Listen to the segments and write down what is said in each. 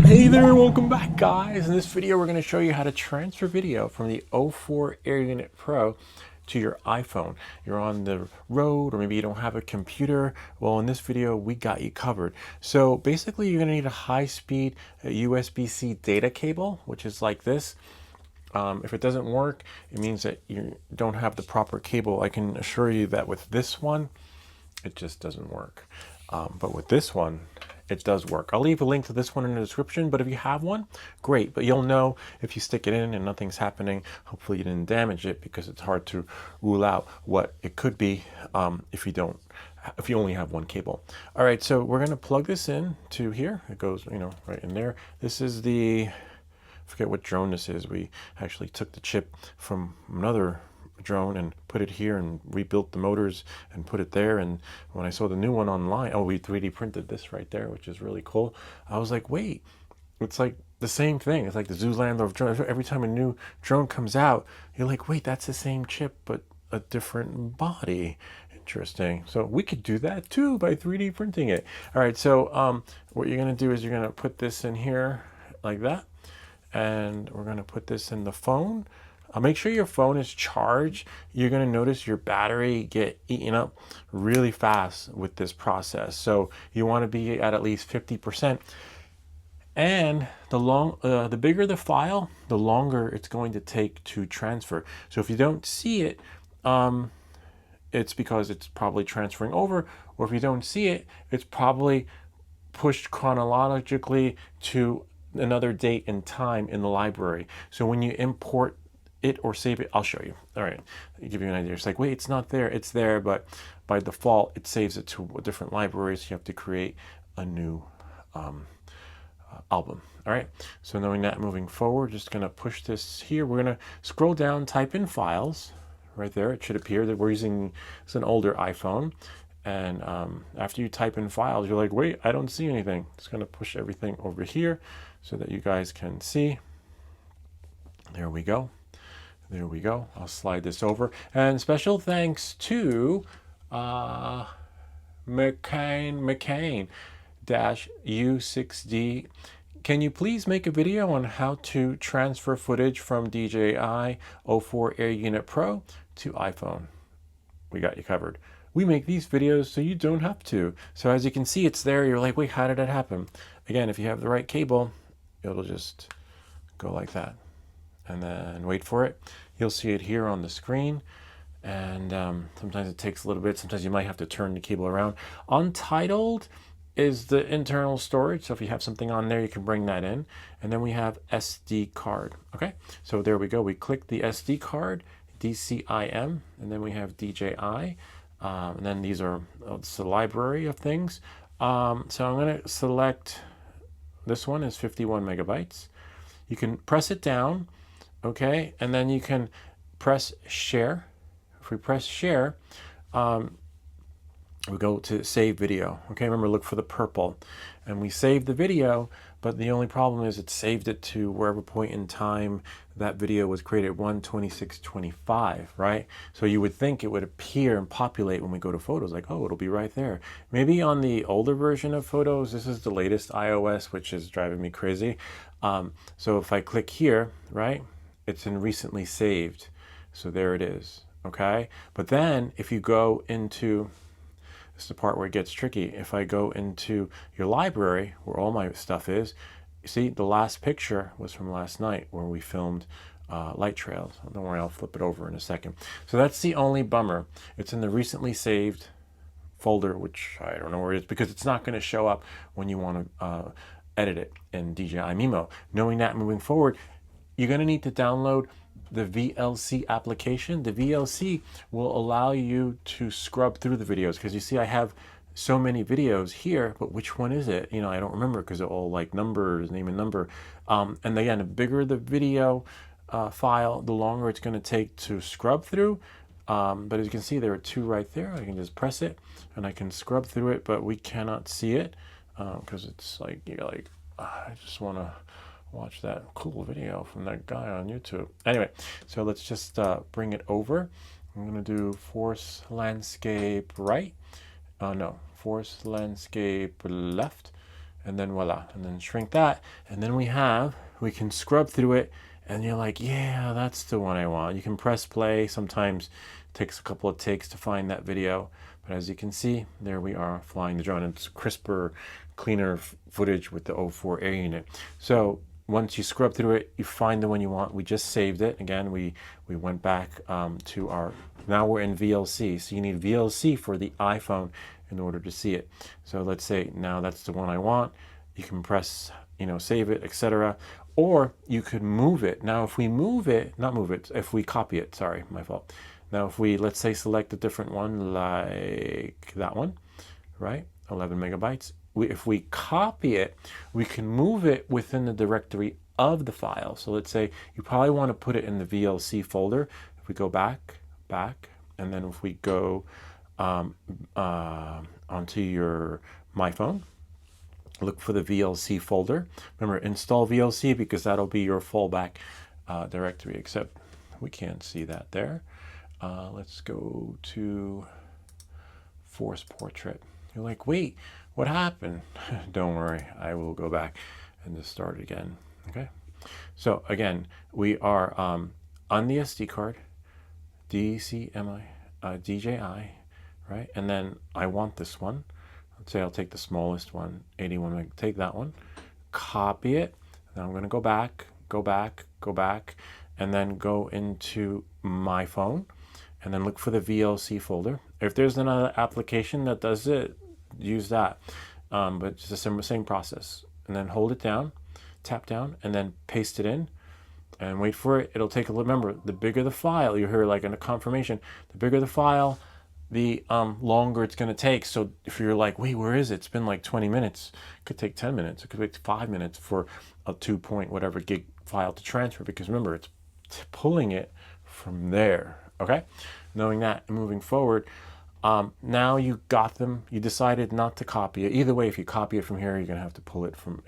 Hey there, welcome back guys. In this video we're going to show you how to transfer video from the 04 Air Unit Pro to your iPhone. You're on the road or maybe you don't have a computer. Well, in this video we got you covered. So basically you're going to need a high-speed USB-C data cable, which is like this. If it doesn't work, it means that you don't have the proper cable. I can assure you that with this one it just doesn't work. But with this one, it does work. I'll leave a link to this one in the description, but if you have one, great. But you'll know if you stick it in and nothing's happening, hopefully you didn't damage it, because it's hard to rule out what it could be if you only have one cable. All right, so we're gonna plug this in to here. It goes, right in there. This is I forget what drone this is. We actually took the chip from another drone and put it here and rebuilt the motors and put it there. And when I saw the new one online, oh, we 3D printed this right there, which is really cool. I was like, wait, it's like the same thing. It's like the Zoolander of drones. Every time a new drone comes out, you're like, wait, that's the same chip but a different body. Interesting. So we could do that too by 3D printing it. All right, so what you're gonna do is you're gonna put this in here like that, and we're gonna put this in the phone. Make sure your phone is charged. You're going to notice your battery get eaten up really fast with this process. So you want to be at least 50%. And the bigger the file, the longer it's going to take to transfer. So if you don't see it, it's because it's probably transferring over. Or if you don't see it, it's probably pushed chronologically to another date and time in the library. So when you import it or save it, I'll show you. All right, I'll give you an idea. It's like, wait, it's not there. It's there, but by default, it saves it to different libraries. You have to create a new album. All right, so knowing that, moving forward, just gonna push this here. We're gonna scroll down, type in files. Right there, it should appear that we're using, it's an older iPhone. And after you type in files, you're like, wait, I don't see anything. It's gonna push everything over here so that you guys can see. There we go. There we go. I'll slide this over. And special thanks to McCain-U6D. Can you please make a video on how to transfer footage from DJI 04 Air Unit Pro to iPhone? We got you covered. We make these videos so you don't have to. So as you can see, it's there. You're like, wait, how did that happen? Again, if you have the right cable, it'll just go like that. And then wait for it. You'll see it here on the screen. And sometimes it takes a little bit. Sometimes you might have to turn the cable around. Untitled is the internal storage. So if you have something on there, you can bring that in. And then we have SD card. Okay, so there we go. We click the SD card, DCIM, and then we have DJI. And then these are, it's a library of things. So I'm going to select, this one is 51 megabytes. You can press it down. Okay, and then you can press share. If we press share, we go to save video. Okay, remember, look for the purple. And we save the video, but the only problem is it saved it to wherever point in time that video was created, 1/26/25, right? So you would think it would appear and populate when we go to photos, like, oh, it'll be right there. Maybe on the older version of photos, this is the latest iOS, which is driving me crazy. So if I click here, right, it's in recently saved. So there it is, okay? But then if you go into, this is the part where it gets tricky. If I go into your library, where all my stuff is, you see the last picture was from last night where we filmed light trails. Don't worry, I'll flip it over in a second. So that's the only bummer. It's in the recently saved folder, which I don't know where it is, because it's not gonna show up when you wanna edit it in DJI Mimo. Knowing that, moving forward, you're going to need to download the VLC application. The VLC will allow you to scrub through the videos, because you see I have so many videos here, but which one is it? I don't remember, because they're all like numbers, name and number. And again, the bigger the video file, the longer it's going to take to scrub through. But as you can see, there are two right there. I can just press it and I can scrub through it, but we cannot see it because it's like, you're like, I just want to watch that cool video from that guy on YouTube. Anyway, so let's just bring it over. I'm gonna do force landscape right. No, force landscape left. and then voila, and then shrink that, and then we can scrub through it, and you're like, yeah, that's the one I want. You can press play. Sometimes it takes a couple of takes to find that video, but as you can see, there we are flying the drone. It's crisper, cleaner footage with the 04 air unit. So once you scrub through it, you find the one you want. We just saved it. Again, we went back to our, now we're in VLC. So you need VLC for the iPhone in order to see it. So let's say now that's the one I want. You can press, save it, etc. Or you could move it. Now, if we move it, not move it, if we copy it, sorry, my fault. Now, if we, let's say, select a different one, like that one, right? 11 megabytes. If we copy it, we can move it within the directory of the file. So let's say you probably want to put it in the VLC folder. If we go back, and then if we go onto your My Phone, look for the VLC folder. Remember, install VLC because that'll be your fallback directory, except we can't see that there. Let's go to Force Portrait. You're like, wait, what happened? Don't worry, I will go back and just start again. Okay. So again, we are on the SD card, DJI, right? And then I want this one. Let's say I'll take the smallest one, 81 meg. Take that one, copy it. Then I'm going to go back, and then go into My Phone, and then look for the VLC folder. If there's another application that does it, use that. But it's the same process. And then hold it down, tap down, and then paste it in, and wait for it. It'll take a little. Remember, the bigger the file, you hear like in a confirmation, the bigger the file, the longer it's going to take. So if you're like, wait, where is it? It's been like 20 minutes. It could take 10 minutes. It could take 5 minutes for a 2 point whatever gig file to transfer, because remember, it's pulling it from there. Okay, knowing that and moving forward, now you got them. You decided not to copy it. Either way, if you copy it from here, you're going to have to pull it from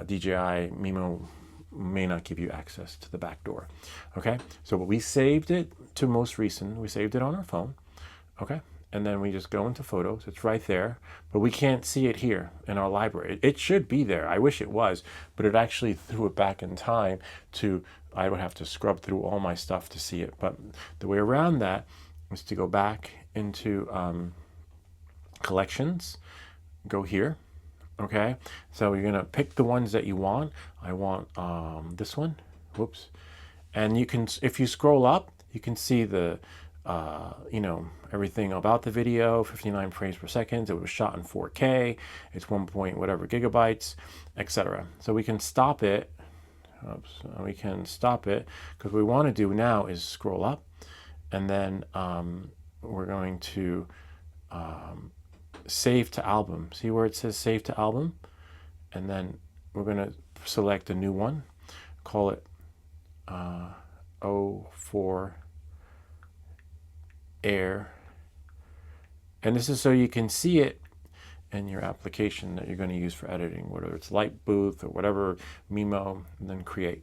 DJI Mimo. May not give you access to the back door. Okay, so we saved it to most recent. We saved it on our phone. Okay, and then we just go into photos. It's right there, but we can't see it here in our library. It should be there. I wish it was, but it actually threw it back in time to, I would have to scrub through all my stuff to see it. But the way around that is to go back into collections, go here. Okay, so you're gonna pick the ones that you want. I want this one, whoops. And you can, if you scroll up, you can see the everything about the video, 59 frames per second. It was shot in 4K. It's 1 point whatever gigabytes, etc. So we can stop it. Oops, we can stop it because what we want to do now is scroll up, and then we're going to save to album. See where it says save to album? And then we're going to select a new one, call it 04 Air. And this is so you can see it in your application that you're going to use for editing, whether it's Light Booth or whatever, Mimo, and then create.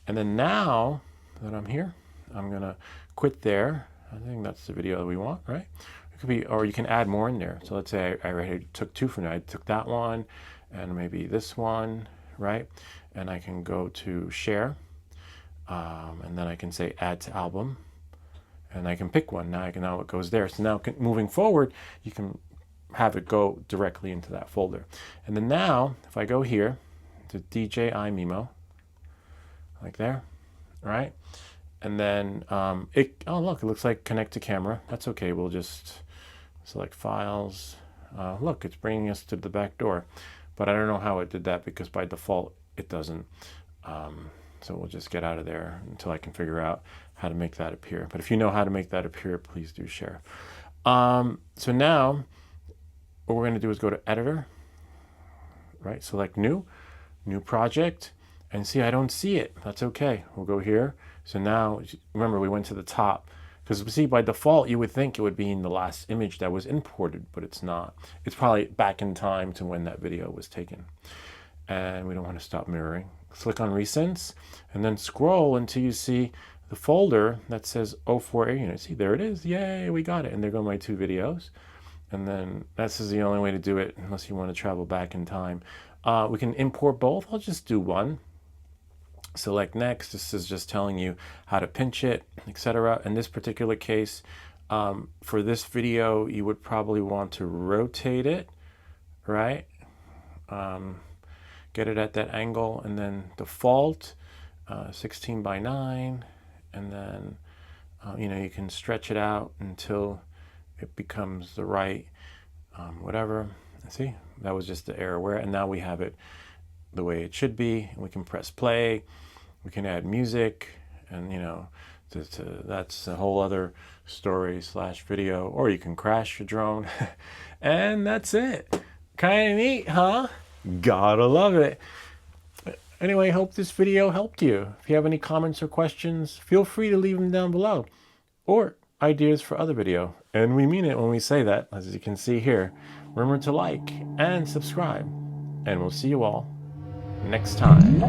And then now that I'm here, I'm going to quit there. I think that's the video that we want, right? It could be, or you can add more in there. So let's say I already took 2 from there. I took that one and maybe this one, right? And I can go to share, and then I can say add to album, and I can pick one. Now it goes there. So now moving forward, you can have it go directly into that folder. And then now, if I go here to DJI Mimo, like there, right? And then oh look, it looks like connect to camera. That's okay. We'll just select files. Look, it's bringing us to the back door, but I don't know how it did that because by default it doesn't. So we'll just get out of there until I can figure out how to make that appear. But if you know how to make that appear, please do share. So now what we're going to do is go to editor, right? Select new project, and see, I don't see it. That's okay. We'll go here. So now, remember, we went to the top, because see, by default, you would think it would be in the last image that was imported, but it's not. It's probably back in time to when that video was taken. And we don't want to stop mirroring. Click on Recents, and then scroll until you see the folder that says 04 Air Unit. See, there it is. Yay, we got it. And there go my 2 videos. And then this is the only way to do it unless you want to travel back in time. We can import both. I'll just do one. Select next. This is just telling you how to pinch it, etc. In this particular case, for this video, you would probably want to rotate it, right? Get it at that angle, and then default 16 by 9, and then you can stretch it out until it becomes the right whatever. See, that was just the error where, and now we have it the way it should be. We can press play, we can add music, and that's a whole other story / video. Or you can crash your drone and that's it. Kind of neat, huh? Gotta love it. Anyway, hope this video helped you. If you have any comments or questions, feel free to leave them down below, or ideas for other video. And we mean it when we say that, as you can see here. Remember to like and subscribe, and we'll see you all next time.